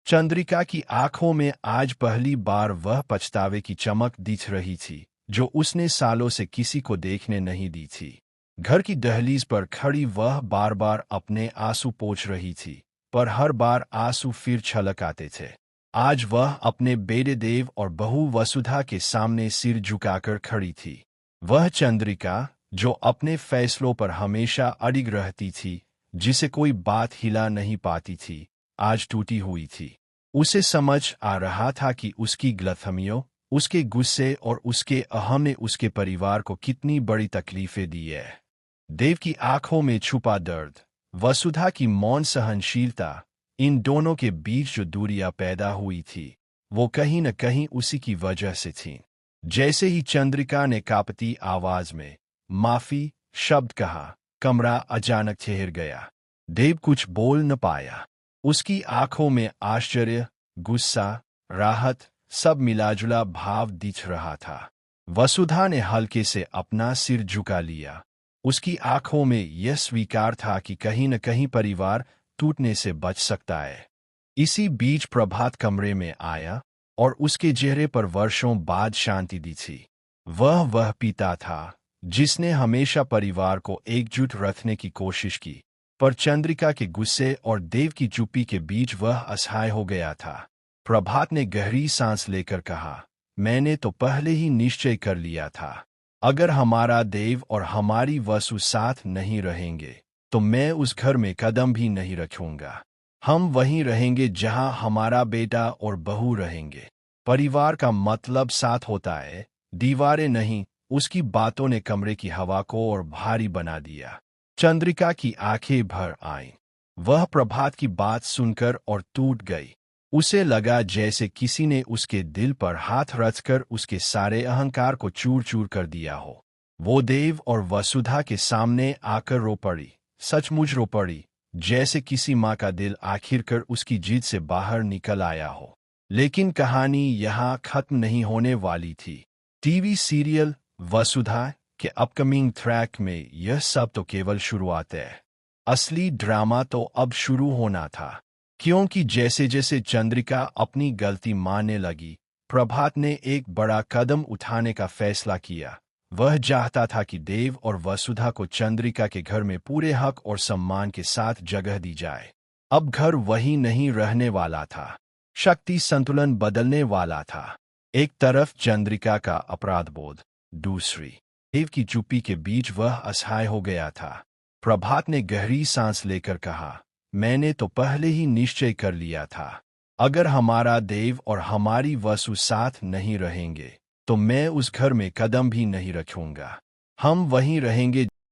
चंद्रिका की आंखों में आज पहली बार वह पछतावे की चमक दिख रही थी जो उसने सालों से किसी को देखने नहीं दी थी। घर की दहलीज पर खड़ी वह बार बार अपने आंसू पोंछ रही थी, पर हर बार आंसू फिर छलक आते थे। आज वह अपने बेटे देव और बहू वसुधा के सामने सिर झुकाकर खड़ी थी। वह चंद्रिका जो अपने फैसलों पर हमेशा अडिग रहती थी, जिसे कोई बात हिला नहीं पाती थी, आज टूटी हुई थी। उसे समझ आ रहा था कि उसकी गलतफहमियों, उसके गुस्से और उसके अहम ने उसके परिवार को कितनी बड़ी तकलीफें दी है। देव की आंखों में छुपा दर्द, वसुधा की मौन सहनशीलता, इन दोनों के बीच जो दूरियां पैदा हुई थी, वो कहीं न कहीं उसी की वजह से थीं। जैसे ही चंद्रिका ने कांपती आवाज में माफी शब्द कहा, कमरा अचानक ठहर गया। देव कुछ बोल न पाया। उसकी आंखों में आश्चर्य, गुस्सा, राहत, सब मिलाजुला भाव दिख रहा था। वसुधा ने हल्के से अपना सिर झुका लिया। उसकी आंखों में यह स्वीकार था कि कहीं न कहीं परिवार टूटने से बच सकता है। इसी बीच प्रभात कमरे में आया और उसके चेहरे पर वर्षों बाद शांति दी थी। वह पिता था जिसने हमेशा परिवार को एकजुट रखने की कोशिश की, पर चंद्रिका के गुस्से और देव की चुप्पी के बीच वह असहाय हो गया था। प्रभात ने गहरी सांस लेकर कहा, मैंने तो पहले ही निश्चय कर लिया था। अगर हमारा देव और हमारी वसु साथ नहीं रहेंगे तो मैं उस घर में कदम भी नहीं रखूंगा। हम वहीं रहेंगे जहां हमारा बेटा और बहू रहेंगे। परिवार का मतलब साथ होता है, दीवारें नहीं। उसकी बातों ने कमरे की हवा को और भारी बना दिया। चंद्रिका की आंखें भर आईं। वह प्रभात की बात सुनकर और टूट गई। उसे लगा जैसे किसी ने उसके दिल पर हाथ रखकर उसके सारे अहंकार को चूर चूर कर दिया हो। वो देव और वसुधा के सामने आकर रो पड़ी, सचमुच रो पड़ी, जैसे किसी माँ का दिल आखिरकार उसकी जिद से बाहर निकल आया हो। लेकिन कहानी यहाँ खत्म नहीं होने वाली थी। टीवी सीरियल वसुधा के अपकमिंग ट्रैक में यह सब तो केवल शुरुआत है। असली ड्रामा तो अब शुरू होना था, क्योंकि जैसे जैसे चंद्रिका अपनी गलती मानने लगी, प्रभात ने एक बड़ा कदम उठाने का फैसला किया। वह चाहता था कि देव और वसुधा को चंद्रिका के घर में पूरे हक और सम्मान के साथ जगह दी जाए। अब घर वही नहीं रहने वाला था। शक्ति संतुलन बदलने वाला था। एक तरफ चंद्रिका का अपराध बोध, दूसरी देव की चुप्पी के बीच वह असहाय हो गया था। प्रभात ने गहरी सांस लेकर कहा, मैंने तो पहले ही निश्चय कर लिया था। अगर हमारा देव और हमारी वसु साथ नहीं रहेंगे तो मैं उस घर में कदम भी नहीं रखूंगा। हम वहीं रहेंगे